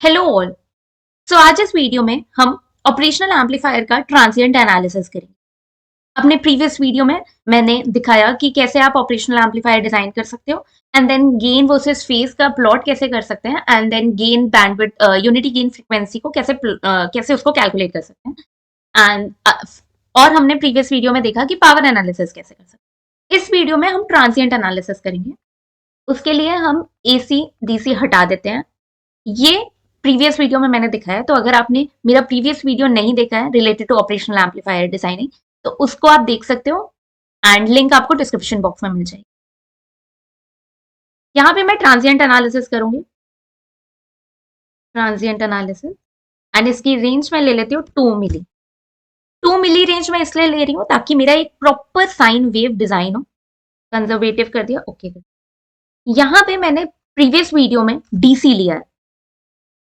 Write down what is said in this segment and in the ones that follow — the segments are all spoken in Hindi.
Hello all. सो आज इस वीडियो में हम ऑपरेशनल एम्पलीफायर का ट्रांजिएंट एनालिसिस करेंगे। अपने प्रीवियस वीडियो में मैंने दिखाया कि कैसे आप ऑपरेशनल एम्पलीफायर डिजाइन कर सकते हो and then gain versus phase का प्लॉट कैसे कर सकते हैं and then gain bandwidth unity gain frequency को कैसे उसको कैलकुलेट कर सकते हैं और हमने प्रीवियस वीडियो में देखा कि पावर एनालिसिस कैसे कर सकते हैं। इस वीडियो में हम ट्रांजिएंट एनालिसिस करेंगे। उसके लिए हम एसी डीसी हटा देते हैं। ये प्रीवियस वीडियो में मैंने दिखाया, तो अगर आपने मेरा प्रीवियस वीडियो नहीं देखा है related to operational amplifier designing, तो उसको आप देख सकते हो एंड लिंक आपको डिस्क्रिप्शन बॉक्स में मिल जाएगी। यहाँ पे मैं ट्रांजिएंट एनालिसिस करूंगी, ट्रांजिएंट एनालिसिस, एंड इसकी रेंज में ले लेती हूँ 2 मिली। 2 मिली रेंज में इसलिए ले रही हूँ ताकि मेरा एक प्रॉपर साइन वेव डिजाइन हो। कंजर्वेटिव कर दिया, ओके कर दिया। यहाँ पे मैंने प्रीवियस वीडियो में डीसी लिया है,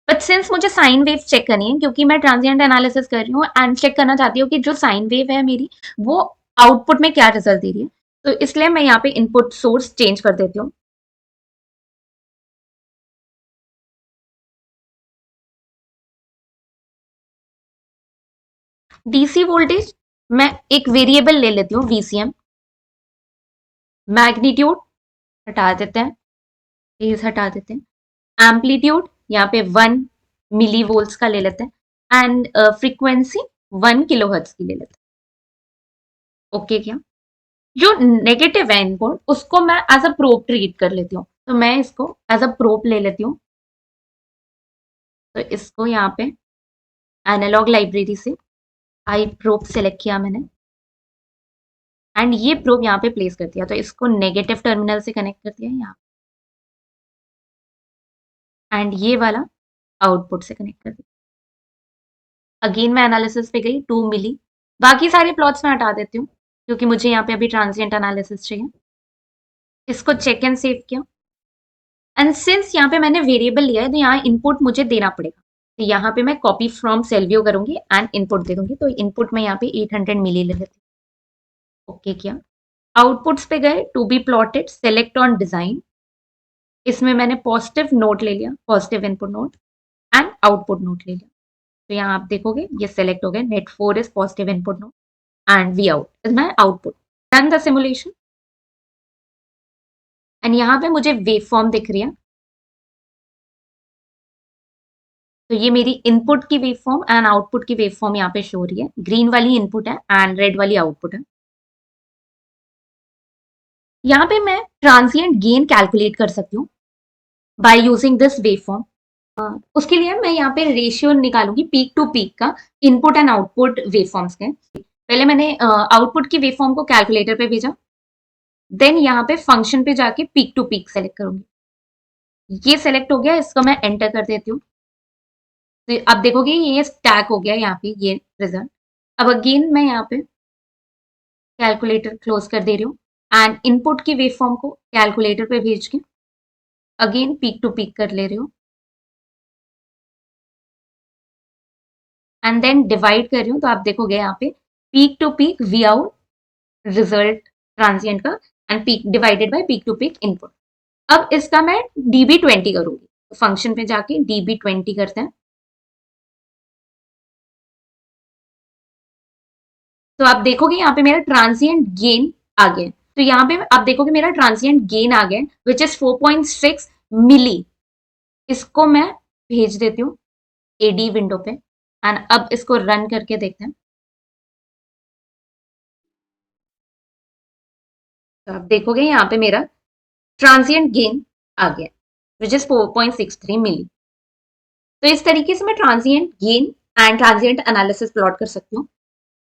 बट सिंस मुझे साइन वेव चेक करनी है क्योंकि मैं ट्रांजिएंट एनालिसिस कर रही हूँ एंड चेक करना चाहती हूँ कि जो साइन वेव है मेरी वो आउटपुट में क्या रिजल्ट दे रही है, तो इसलिए मैं यहाँ पे इनपुट सोर्स चेंज कर देती हूँ। डीसी वोल्टेज मैं एक वेरिएबल ले लेती हूँ, वीसीएम। मैग्नीट्यूड हटा देते हैं, फेज हटा देते हैं। एम्पलीट्यूड यहाँ पे 1 मिली वोल्ट्स का ले लेते हैं एंड फ्रीक्वेंसी 1 किलोहर्ट्ज की ले लेते हैं। ओके क्या? जो नेगेटिव है इनपुट उसको मैं एज अ प्रोब ट्रीट कर लेती हूँ, तो मैं इसको एज अ प्रोब ले लेती हूँ। तो इसको यहाँ पे एनालॉग लाइब्रेरी से आई प्रोब सेलेक्ट किया मैंने एंड ये प्रोब यहाँ पे प्लेस कर दिया, तो इसको नेगेटिव टर्मिनल से कनेक्ट कर दिया यहाँ एंड ये वाला आउटपुट से कनेक्ट कर दिया। अगेन मैं एनालिसिस पे गई 2 मिली। बाकी सारे प्लॉट्स मैं हटा देती हूँ क्योंकि मुझे यहाँ पे अभी ट्रांजिएंट एनालिसिस चाहिए। इसको चेक एंड सेव किया एंड सिंस यहाँ पे मैंने वेरिएबल लिया है तो यहाँ इनपुट मुझे देना पड़ेगा, तो यहाँ पे मैं कॉपी फ्रॉम सेलव्यू करूंगी एंड इनपुट दे दूंगी। तो इनपुट में यहाँ पे 800 मिली ले लेती हूँ। ओके किया। आउटपुट्स पे गए, to be plotted, select on design. इसमें मैंने पॉजिटिव नोट ले लिया, positive input node and output node ले लिया। तो यहाँ आप देखोगे ये सेलेक्ट हो गया, net 4 is positive input node and V out is my output. Run the simulation and यहाँ पे मुझे वेव फॉर्म दिख रही है। तो ये मेरी इनपुट की वेव फॉर्म एंड आउटपुट की वेव फॉर्म यहाँ पे शो हो रही है। ग्रीन वाली इनपुट है एंड रेड वाली आउटपुट है। यहाँ पे मैं ट्रांजिएंट गेन कैलकुलेट कर सकती हूँ by using this wave form. उसके लिए मैं यहाँ पे रेशियो निकालूंगी पीक टू पीक का, input and output wave forms के। पहले मैंने आउटपुट की वेव फॉर्म को कैलकुलेटर पे भेजा, देन यहाँ पे फंक्शन पे जाके पीक टू पीक सेलेक्ट करूंगी। ये सेलेक्ट हो गया, इसको मैं एंटर कर देती हूँ। तो अब देखोगे ये स्टैक हो गया यहाँ पे ये रिजल्ट। अब अगेन मैं यहाँ पे कैलकुलेटर क्लोज कर दे रही हूँ एंड इनपुट की वेव फॉर्म को कैलकुलेटर पे भेज के अगेन पीक टू पीक कर ले रही हूँ एंड देन डिवाइड कर रही हूँ। तो आप देखोगे यहाँ पे peak to peak V out result transient का and peak divided by peak to peak input. अब इसका मैं dB20 करूंगी, फंक्शन पे जाके dB20 करते हैं। तो आप देखोगे यहाँ पे मेरा ट्रांजिएंट गेन आ गया। तो यहाँ पे आप देखोगे मेरा ट्रांजिएंट गेन आ गया विच इज 4.6 मिली। इसको मैं भेज देती हूँ एडी विंडो पे एंड अब इसको रन करके देखते हैं। तो आप देखोगे यहाँ पे मेरा ट्रांजिएंट गेन आ गया विच इज 4.63 मिली। तो इस तरीके से मैं transient gain and transient analysis plot कर सकती हूँ।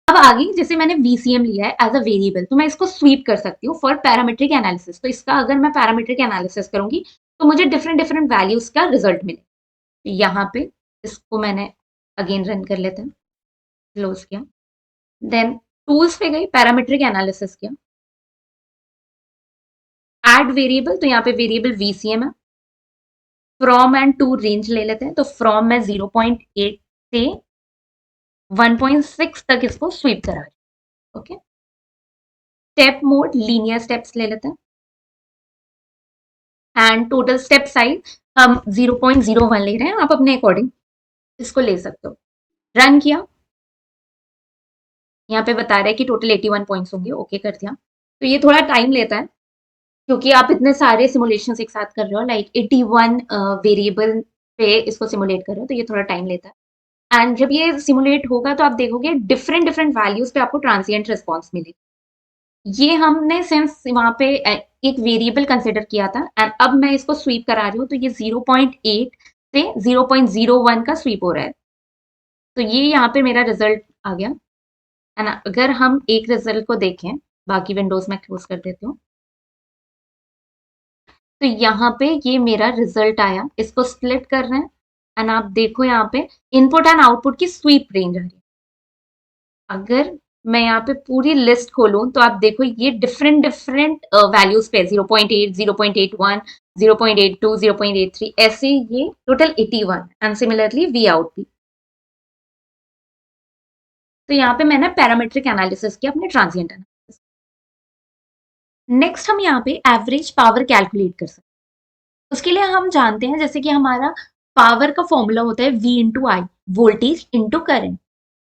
अब आगे जैसे मैंने वीसीएम लिया है एज अ वेरिएबल, तो मैं इसको स्वीप कर सकती हूँ फॉर पैरामीट्रिक एनालिसिस। तो इसका अगर मैं पैरामीट्रिक एनालिसिस करूंगी तो मुझे डिफरेंट डिफरेंट वैल्यूज का रिजल्ट मिले। तो यहाँ पे इसको मैंने अगेन रन कर लेते हैं, क्लोज किया, देन टूल्स पे गई, पैरामीट्रिक एनालिसिस किया, एड वेरिएबल। तो यहाँ पे वेरिएबल वीसीएम है। फ्रॉम एंड टू रेंज ले लेते हैं, तो फ्रॉम में 0.8 से 1.6 तक इसको स्वीप करा। Okay. Step mode linear steps ले लेते हैं एंड टोटल स्टेप साइज हम 0.01 ले रहे हैं, आप अपने अकॉर्डिंग इसको ले सकते हो। रन किया, यहाँ पे बता रहा है कि टोटल 81 पॉइंट्स होंगे, ओके कर दिया। तो ये थोड़ा टाइम लेता है क्योंकि आप इतने सारे सिमुलेशन एक साथ कर रहे हो, लाइक 81 वेरिएबल पे इसको सिमुलेट कर रहे हो, तो ये थोड़ा टाइम लेता है। एंड जब ये सिमुलेट होगा तो आप देखोगे डिफरेंट डिफरेंट वैल्यूज पे आपको ट्रांसिएंट रिस्पॉन्स मिलेगी। ये हमने सिंस वहां पे एक वेरिएबल कंसिडर किया था एंड अब मैं इसको स्वीप करा रही हूँ, तो ये 0.8 से 0.01 का स्वीप हो रहा है। तो ये यहाँ पे मेरा रिजल्ट आ गया। एंड अगर हम एक रिजल्ट को देखें, बाकी विंडोज में क्लोज कर देती हूँ, तो यहाँ पे ये मेरा रिजल्ट आया। इसको स्प्लिट कर रहे हैं एंड आप देखो यहाँ पे इनपुट एंड आउटपुट की स्वीप रेंज आ रही है। अगर मैं यहाँ पे पूरी लिस्ट खोलूं तो आप देखो ये डिफरेंट डिफरेंट वैल्यूज पे 0.8, 0.81, 0.82, 0.83 ऐसे ये total 81 and similarly V out भी। तो यहाँ पे मैंने पैरामीट्रिक एनालिसिस किया अपने ट्रांजिएंट एनालिसिस। नेक्स्ट हम यहाँ पे एवरेज पावर कैलकुलेट कर सकते हैं। उसके लिए हम जानते हैं जैसे कि हमारा पावर का फॉर्मूला होता है V इंटू आई, वोल्टेज इंटू करंट।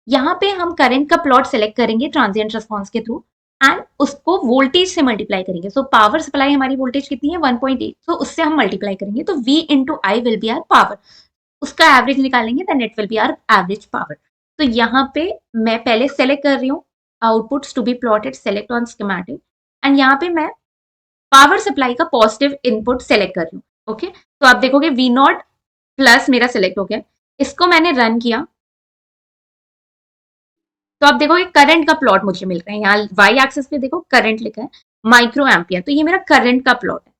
यहाँ पे हम करंट का प्लॉट सेलेक्ट करेंगे ट्रांजिएंट रिस्पॉन्स के थ्रू एंड उसको वोल्टेज से मल्टीप्लाई करेंगे। सो पावर सप्लाई हमारी वोल्टेज कितनी है 1.8, तो उससे हम मल्टीप्लाई करेंगे तो V into I will be our power. उसका एवरेज निकालेंगे then it will be our average power. तो यहाँ पे मैं पहले सेलेक्ट कर रही हूँ outputs to be plotted, select on schematic and यहाँ पे मैं पावर सप्लाई का पॉजिटिव इनपुट सेलेक्ट कर रही हूँ। ओके, तो आप देखोगे वी नॉट प्लस मेरा सेलेक्ट हो गया। इसको मैंने रन किया तो आप देखोगे करंट का प्लॉट मुझे मिल रहा है। यहाँ वाई एक्सिस पे देखो करंट लिखा है माइक्रो एम्पियर, तो ये मेरा करंट का प्लॉट है।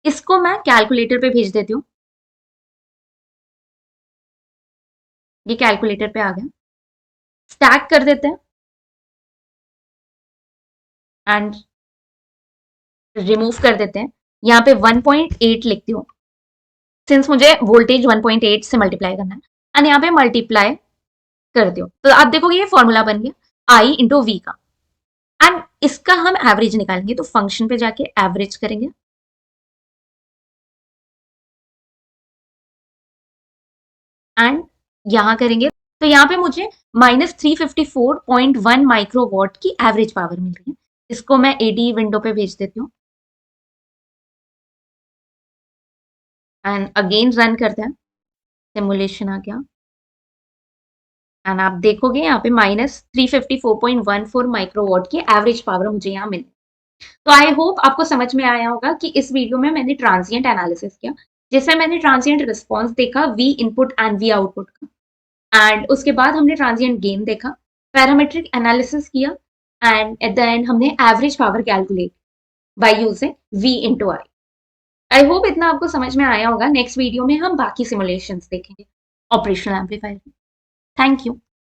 इसको मैं कैलकुलेटर पे भेज देती हूँ। ये कैलकुलेटर पे आ गया। स्टैक कर देते हैं एंड रिमूव कर देते हैं। यहाँ पे 1.8 लिखती हूँ सिंस मुझे वोल्टेज 1.8 से मल्टीप्लाई करना है एंड यहाँ पे मल्टीप्लाई कर दो। तो आप देखोगे ये फॉर्मूला बन गया आई इंटू वी का एंड इसका हम एवरेज निकालेंगे। तो फंक्शन पे जाके एवरेज करेंगे एंड यहां करेंगे तो यहाँ पे मुझे -354.1 माइक्रोवॉट की एवरेज पावर मिल रही है। इसको मैं एडी विंडो पे भेज देती हूँ एंड अगेन रन करते हैं। सिमुलेशन आ गया एंड आप देखोगे यहाँ पे -354.14 माइक्रोवॉट की एवरेज पावर मुझे यहाँ मिल। तो आई होप आपको समझ में आया होगा कि इस वीडियो में मैंने ट्रांजिएंट एनालिसिस किया, जिसमें मैंने ट्रांजिएंट रिस्पॉन्स देखा V input and V output का एंड उसके बाद हमने ट्रांजिएंट गेन देखा, पैरामीट्रिक एनालिसिस किया एंड एट द एंड हमने average power calculate by using V into I. I hope इतना आपको समझ में आया होगा। नेक्स्ट वीडियो में हम बाकी सिमुलेशंस देखेंगे ऑपरेशनल एम्पलीफायर। Thank you.